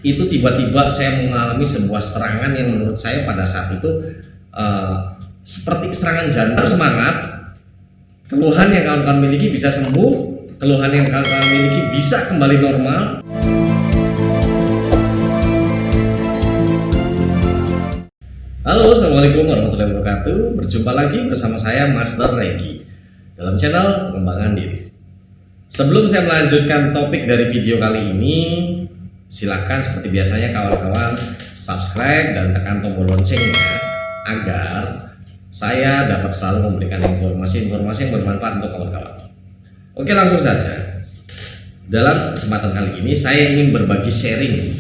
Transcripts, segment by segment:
itu tiba-tiba saya mengalami sebuah serangan yang menurut saya pada saat itu seperti serangan jantung. Semangat, keluhan yang kawan-kawan miliki bisa sembuh, keluhan yang kawan-kawan miliki bisa kembali normal. Halo, assalamualaikum warahmatullahi wabarakatuh. Berjumpa lagi bersama saya Master Regi dalam channel pengembangan diri. Sebelum saya melanjutkan topik dari video kali ini, silakan seperti biasanya kawan-kawan subscribe dan tekan tombol loncengnya agar saya dapat selalu memberikan informasi-informasi yang bermanfaat untuk kawan-kawan. Oke, langsung saja. Dalam kesempatan kali ini saya ingin berbagi sharing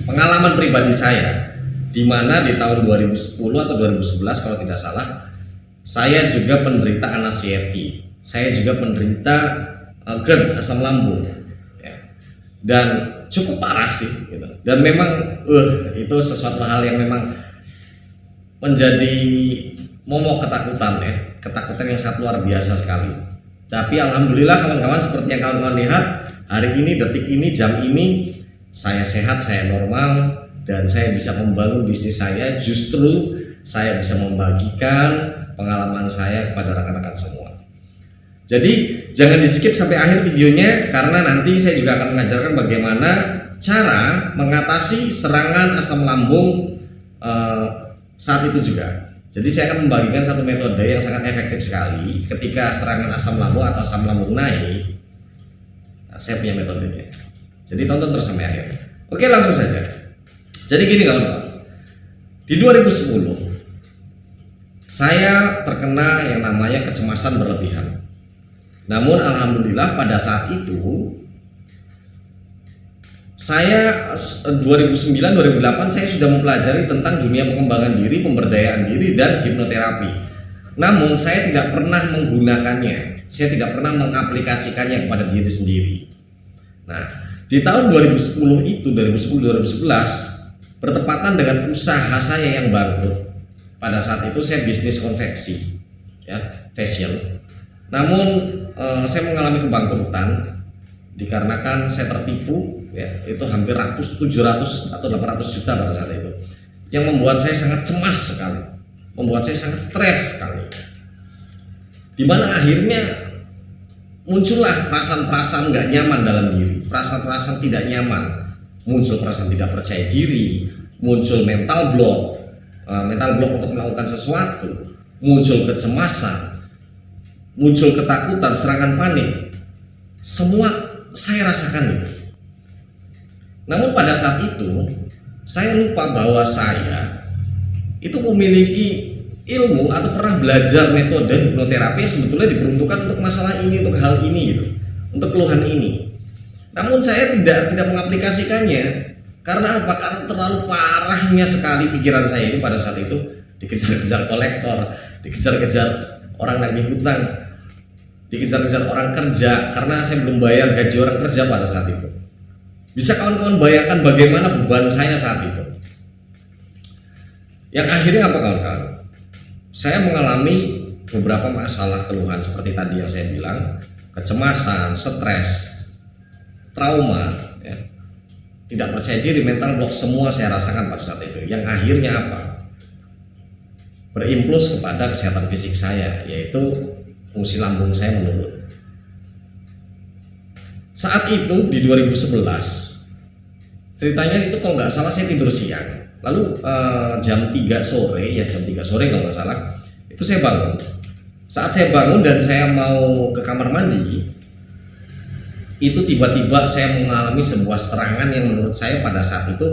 pengalaman pribadi saya, di mana di tahun 2010 atau 2011 kalau tidak salah, saya juga penderita anxiety, saya juga penderita GERD, asam lambung, ya. Dan cukup parah sih, gitu. Dan memang itu sesuatu hal yang memang menjadi momok ketakutan, ya, ketakutan yang sangat luar biasa sekali. Tapi alhamdulillah kawan-kawan, seperti yang kawan-kawan lihat hari ini, detik ini, jam ini, saya sehat, saya normal, dan saya bisa membangun bisnis saya. Justru saya bisa membagikan pengalaman saya kepada rekan-rekan semua. Jadi jangan di skip sampai akhir videonya, karena nanti saya juga akan mengajarkan bagaimana cara mengatasi serangan asam lambung saat itu juga. Jadi saya akan membagikan satu metode yang sangat efektif sekali ketika serangan asam lambung atau asam lambung naik. Nah, saya punya metodenya. Jadi tonton terus sampai akhir. Oke, langsung saja. Jadi gini kawan-kawan, di 2010 saya terkena yang namanya kecemasan berlebihan. Namun alhamdulillah pada saat itu saya 2009-2008 saya sudah mempelajari tentang dunia pengembangan diri, pemberdayaan diri, dan hipnoterapi. Namun saya tidak pernah menggunakannya, saya tidak pernah mengaplikasikannya kepada diri sendiri. Nah, di tahun 2010 itu, 2010-2011 bertepatan dengan usaha saya yang bangkrut. Pada saat itu saya bisnis konveksi, ya, fashion. Namun saya mengalami kebangkrutan dikarenakan saya tertipu, ya, itu hampir 700 atau 800 juta pada saat itu, yang membuat saya sangat cemas sekali, membuat saya sangat stres sekali. Dimana akhirnya muncullah perasaan-perasaan nggak nyaman dalam diri, perasaan-perasaan tidak nyaman. Muncul perasaan tidak percaya diri, muncul mental block untuk melakukan sesuatu, muncul kecemasan, muncul ketakutan, serangan panik. Semua saya rasakan itu. Namun pada saat itu saya lupa bahwa saya itu memiliki ilmu atau pernah belajar metode hipnoterapi yang sebetulnya diperuntukkan untuk masalah ini, untuk hal ini, gitu, untuk keluhan ini. Namun saya tidak mengaplikasikannya. Karena apa? Karena terlalu parahnya sekali pikiran saya ini pada saat itu. Dikejar-kejar kolektor, dikejar-kejar orang nagih hutang, dikejar-kejar orang kerja karena saya belum bayar gaji orang kerja pada saat itu. Bisa kawan-kawan bayangkan bagaimana beban saya saat itu. Yang akhirnya apa kawan-kawan? Saya mengalami beberapa masalah keluhan seperti tadi yang saya bilang, kecemasan, stres, trauma, ya, tidak percaya diri, mental block, semua saya rasakan pada saat itu. Yang akhirnya apa? Berimpuls kepada kesehatan fisik saya, yaitu fungsi lambung saya menurun. Saat itu di 2011, ceritanya itu kalau nggak salah saya tidur siang, lalu jam 3 sore, ya jam 3 sore kalau nggak salah, itu saya bangun. Saat saya bangun dan saya mau ke kamar mandi, itu tiba-tiba saya mengalami sebuah serangan yang menurut saya pada saat itu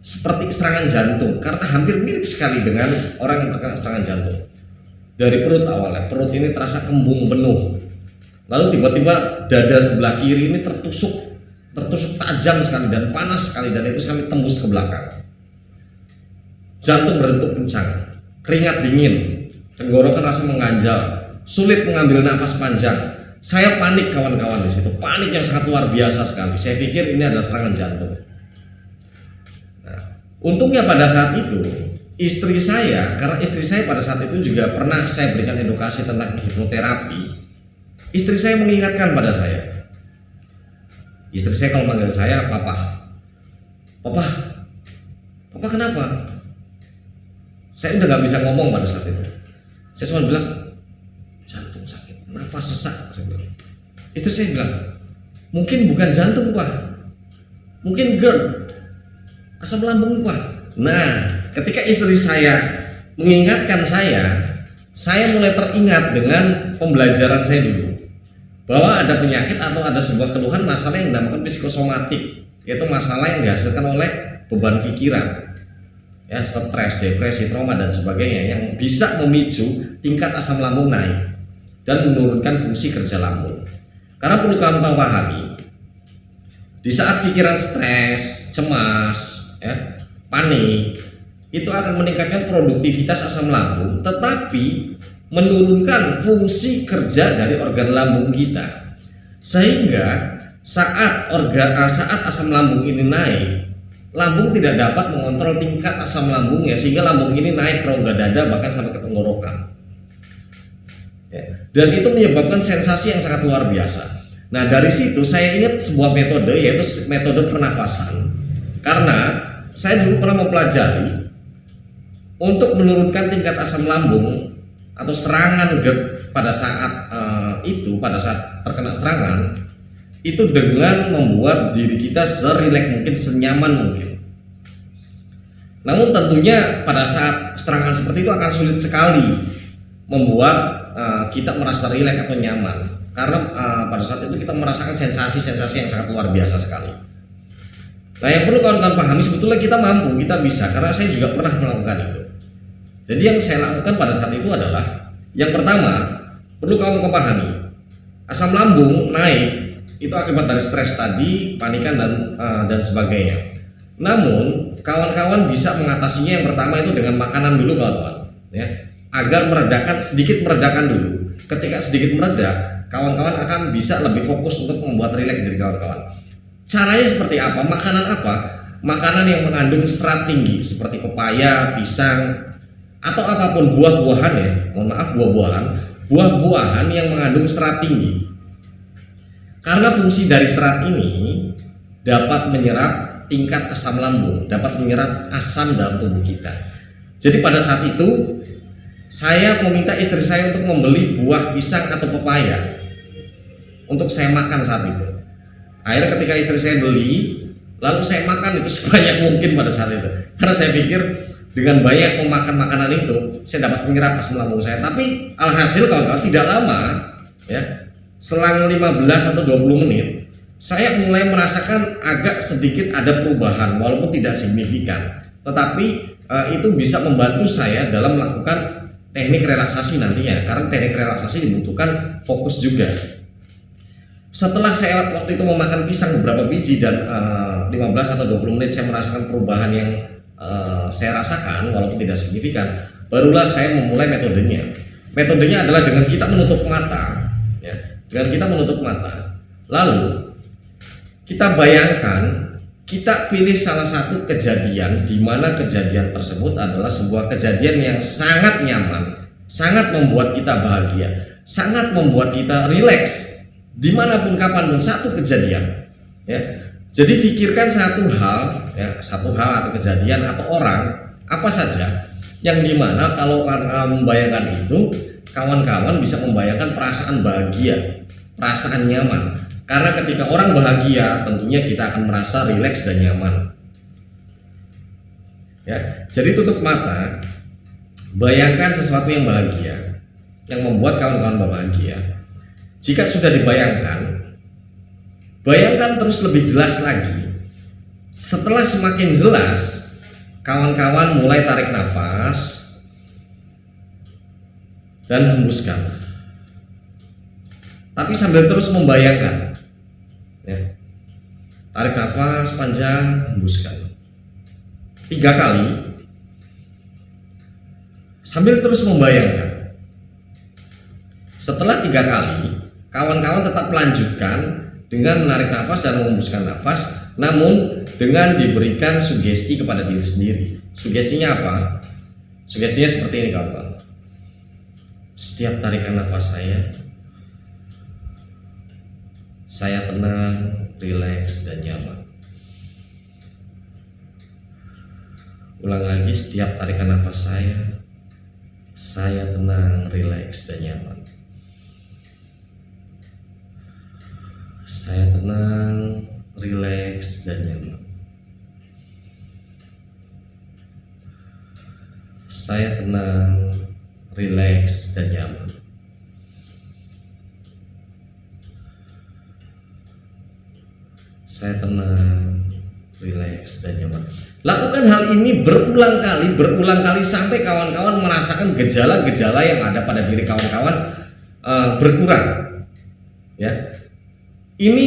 seperti serangan jantung, karena hampir mirip sekali dengan orang yang terkena serangan jantung. Dari perut awalnya, perut ini terasa kembung penuh, lalu tiba-tiba dada sebelah kiri ini tertusuk tajam sekali dan panas sekali, dan itu sampai tembus ke belakang. Jantung berdetak kencang, keringat dingin, tenggorokan rasa mengganjal, sulit mengambil nafas panjang. Saya panik kawan-kawan di situ, panik yang sangat luar biasa sekali. Saya pikir ini adalah serangan jantung. Nah, untungnya pada saat itu istri saya, karena istri saya pada saat itu juga pernah saya berikan edukasi tentang hipnoterapi. Istri saya mengingatkan pada saya. Istri saya kalau manggil saya papa. Papa, papa kenapa? Saya udah nggak bisa ngomong pada saat itu. Saya cuma bilang, jantung sakit, nafas sesak. Saya bilang. Istri saya bilang, mungkin bukan jantung pak, mungkin GERD, asam lambung pak. Nah, ketika istri saya mengingatkan saya mulai teringat dengan pembelajaran saya dulu, bahwa ada penyakit atau ada sebuah keluhan masalah yang dinamakan psikosomatik, yaitu masalah yang dihasilkan oleh beban pikiran, ya, stres, depresi, trauma dan sebagainya, yang bisa memicu tingkat asam lambung naik dan menurunkan fungsi kerja lambung. Karena perlu kamu pahami, di saat pikiran stres, cemas, ya, panik, itu akan meningkatkan produktivitas asam lambung, tetapi menurunkan fungsi kerja dari organ lambung kita, sehingga saat asam lambung ini naik, lambung tidak dapat mengontrol tingkat asam lambungnya, sehingga lambung ini naik ke rongga dada bahkan sampai ke tenggorokan, ya. Dan itu menyebabkan sensasi yang sangat luar biasa. Nah, dari situ saya ingat sebuah metode, yaitu metode pernafasan, karena saya dulu pernah mempelajari untuk menurunkan tingkat asam lambung atau serangan GERD pada saat pada saat terkena serangan, itu dengan membuat diri kita serileks mungkin, senyaman mungkin. Namun tentunya pada saat serangan seperti itu akan sulit sekali membuat kita merasa rileks atau nyaman, karena pada saat itu kita merasakan sensasi-sensasi yang sangat luar biasa sekali. Nah, yang perlu kawan-kawan pahami, sebetulnya kita mampu, kita bisa, karena saya juga pernah melakukan itu. Jadi yang saya lakukan pada saat itu adalah, yang pertama, perlu kawan-kawan pahami, asam lambung naik itu akibat dari stres tadi, panikan dan sebagainya. Namun kawan-kawan bisa mengatasinya, yang pertama itu dengan makanan dulu kawan-kawan, ya, agar sedikit meredakan dulu. Ketika sedikit mereda, kawan-kawan akan bisa lebih fokus untuk membuat rileks dari kawan-kawan. Caranya seperti apa? Makanan apa? Makanan yang mengandung serat tinggi seperti pepaya, pisang, atau apapun buah-buahan, ya, mohon maaf, buah-buahan yang mengandung serat tinggi. Karena fungsi dari serat ini dapat menyerap tingkat asam lambung, dapat menyerap asam dalam tubuh kita. Jadi pada saat itu saya meminta istri saya untuk membeli buah pisang atau pepaya untuk saya makan saat itu. Akhirnya ketika istri saya beli, lalu saya makan itu sebanyak mungkin pada saat itu, karena saya pikir dengan banyak memakan makanan itu saya dapat menyerap asam lambung saya. Tapi alhasil kawan-kawan, tidak lama, ya, selang 15 atau 20 menit saya mulai merasakan agak sedikit ada perubahan, walaupun tidak signifikan, tetapi itu bisa membantu saya dalam melakukan teknik relaksasi nantinya, karena teknik relaksasi dibutuhkan fokus juga. Setelah saya waktu itu memakan pisang beberapa biji dan 15 atau 20 menit saya merasakan perubahan yang saya rasakan walaupun tidak signifikan, barulah saya memulai metodenya. Metodenya adalah dengan kita menutup mata, ya, dengan kita menutup mata, lalu kita bayangkan, kita pilih salah satu kejadian di mana kejadian tersebut adalah sebuah kejadian yang sangat nyaman, sangat membuat kita bahagia, sangat membuat kita rileks dimanapun kapanpun, satu kejadian, ya. Jadi pikirkan satu hal, ya, satu hal atau kejadian atau orang apa saja yang dimana kalau kawan membayangkan itu, kawan-kawan bisa membayangkan perasaan bahagia, perasaan nyaman. Karena ketika orang bahagia, tentunya kita akan merasa rileks dan nyaman. Ya, jadi tutup mata, bayangkan sesuatu yang bahagia, yang membuat kawan-kawan bahagia. Jika sudah dibayangkan, bayangkan terus lebih jelas lagi. Setelah semakin jelas, kawan-kawan mulai tarik nafas dan hembuskan. Tapi sambil terus membayangkan, ya. Tarik nafas panjang, hembuskan 3 kali sambil terus membayangkan. Setelah 3 kali, kawan-kawan tetap melanjutkan dengan menarik nafas dan menghembuskan nafas, namun dengan diberikan sugesti kepada diri sendiri. Sugestinya apa? Sugestinya seperti ini kawan-kawan. Setiap tarikan nafas saya tenang, rileks dan nyaman. Ulang lagi, setiap tarikan nafas saya tenang, rileks, dan nyaman. Saya tenang, rileks, dan nyaman. Saya tenang, rileks, dan nyaman. Saya tenang, rileks, dan nyaman. Lakukan hal ini berulang kali sampai kawan-kawan merasakan gejala-gejala yang ada pada diri kawan-kawan berkurang. Ya, ini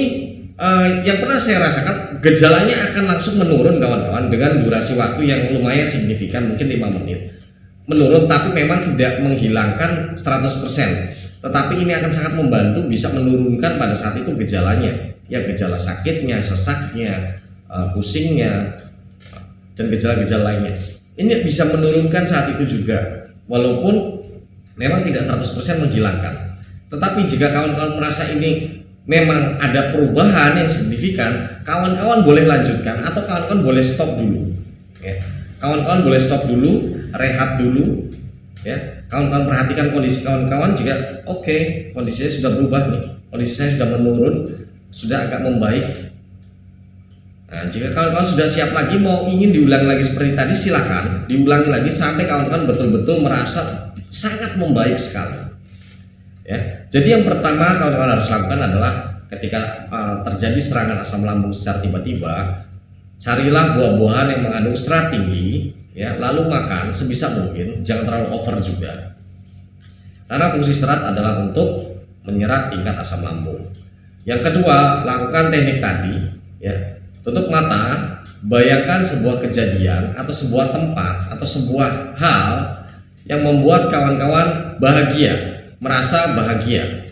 yang pernah saya rasakan, gejalanya akan langsung menurun kawan-kawan dengan durasi waktu yang lumayan signifikan, mungkin 5 menit. Menurun, tapi memang tidak menghilangkan 100%, tetapi ini akan sangat membantu bisa menurunkan pada saat itu gejalanya, ya gejala sakitnya, sesaknya, pusingnya, dan gejala-gejala lainnya. Ini bisa menurunkan saat itu juga, walaupun memang tidak 100% menghilangkan. Tetapi jika kawan-kawan merasa ini memang ada perubahan yang signifikan, kawan-kawan boleh lanjutkan atau kawan-kawan boleh stop dulu. Ya. Kawan-kawan boleh stop dulu, rehat dulu. Ya. Kawan-kawan perhatikan kondisi kawan-kawan, jika oke, kondisinya sudah berubah nih, kondisi saya sudah menurun, sudah agak membaik. Nah, jika kawan-kawan sudah siap lagi mau ingin diulang lagi seperti tadi, silakan diulangi lagi sampai kawan-kawan betul-betul merasa sangat membaik sekali. Ya, jadi yang pertama kawan-kawan harus lakukan adalah ketika terjadi serangan asam lambung secara tiba-tiba, carilah buah-buahan yang mengandung serat tinggi, ya, lalu makan sebisa mungkin, jangan terlalu over juga. Karena fungsi serat adalah untuk menyerap tingkat asam lambung. Yang kedua, lakukan teknik tadi, ya. Tutup mata, bayangkan sebuah kejadian atau sebuah tempat atau sebuah hal yang membuat kawan-kawan bahagia, merasa bahagia.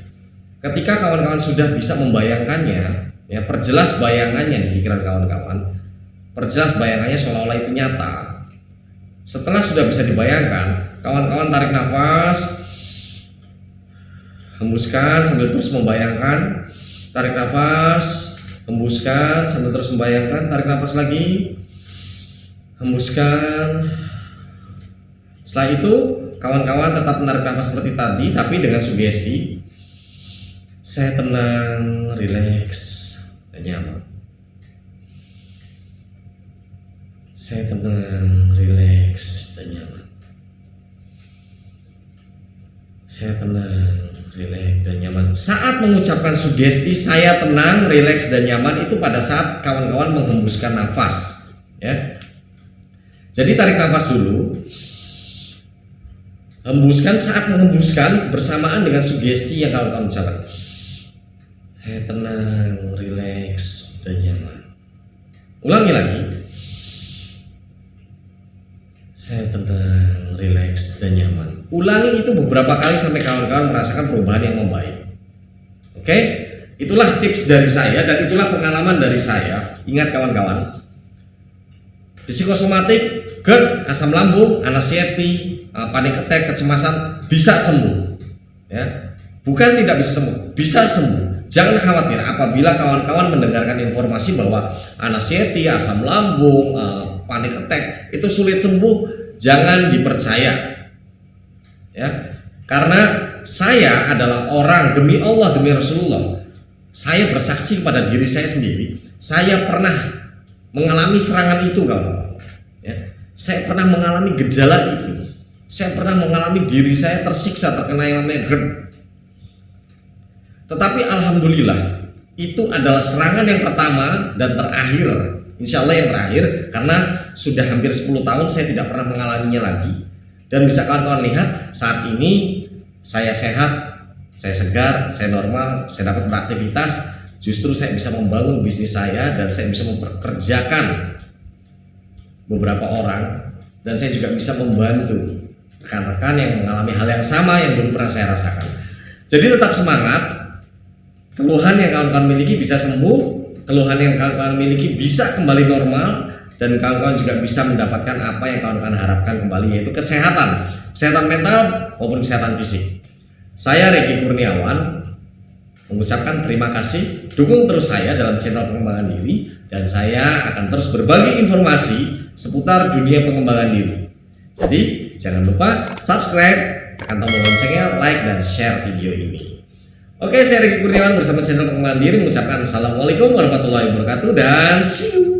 Ketika kawan-kawan sudah bisa membayangkannya, ya, perjelas bayangannya di pikiran kawan-kawan, perjelas bayangannya seolah-olah itu nyata. Setelah sudah bisa dibayangkan, kawan-kawan tarik nafas, hembuskan sambil terus membayangkan, tarik nafas, hembuskan sambil terus membayangkan, tarik nafas lagi, hembuskan. Setelah itu kawan-kawan tetap menarik nafas seperti tadi, tapi dengan sugesti saya tenang, rileks, dan nyaman. Saya tenang, rileks, dan nyaman. Saya tenang, rileks, dan nyaman. Saat mengucapkan sugesti saya tenang, rileks, dan nyaman itu pada saat kawan-kawan menghembuskan nafas, ya. Jadi tarik nafas dulu, hembuskan. Saat menghembuskan bersamaan dengan sugesti yang kawan-kawan ucapkan, saya tenang, rileks, dan nyaman. Ulangi lagi, saya tenang, rileks, dan nyaman. Ulangi itu beberapa kali sampai kawan-kawan merasakan perubahan yang membaik. Oke, itulah tips dari saya dan itulah pengalaman dari saya. Ingat kawan-kawan, psikosomatik, GERD, asam lambung, anxiety, panic attack, kecemasan bisa sembuh. Ya, bukan tidak bisa sembuh, bisa sembuh. Jangan khawatir apabila kawan-kawan mendengarkan informasi bahwa anxiety, asam lambung, panic attack itu sulit sembuh. Jangan dipercaya. Ya, karena saya adalah orang, demi Allah, demi Rasulullah, saya bersaksi kepada diri saya sendiri, saya pernah mengalami serangan itu, kawan. Ya, saya pernah mengalami gejala itu, saya pernah mengalami diri saya tersiksa terkena yang namanya GERD. Tetapi alhamdulillah itu adalah serangan yang pertama dan terakhir, insya Allah yang terakhir, karena sudah hampir 10 tahun saya tidak pernah mengalaminya lagi. Dan bisa kawan-kawan lihat saat ini saya sehat, saya segar, saya normal, saya dapat beraktivitas. Justru saya bisa membangun bisnis saya dan saya bisa memperkerjakan beberapa orang, dan saya juga bisa membantu rekan-rekan yang mengalami hal yang sama yang dulu pernah saya rasakan. Jadi tetap semangat. Keluhan yang kawan-kawan miliki bisa sembuh, keluhan yang kawan-kawan miliki bisa kembali normal, dan kawan-kawan juga bisa mendapatkan apa yang kawan-kawan harapkan kembali, yaitu kesehatan mental maupun kesehatan fisik. Saya Regi Kurniawan mengucapkan terima kasih, dukung terus saya dalam channel pengembangan diri, dan saya akan terus berbagi informasi seputar dunia pengembangan diri. Jadi jangan lupa subscribe, tekan tombol loncengnya, like dan share video ini. Oke, saya Riki Kurniawan bersama channel pengembangan diri mengucapkan assalamualaikum warahmatullahi wabarakatuh dan see you.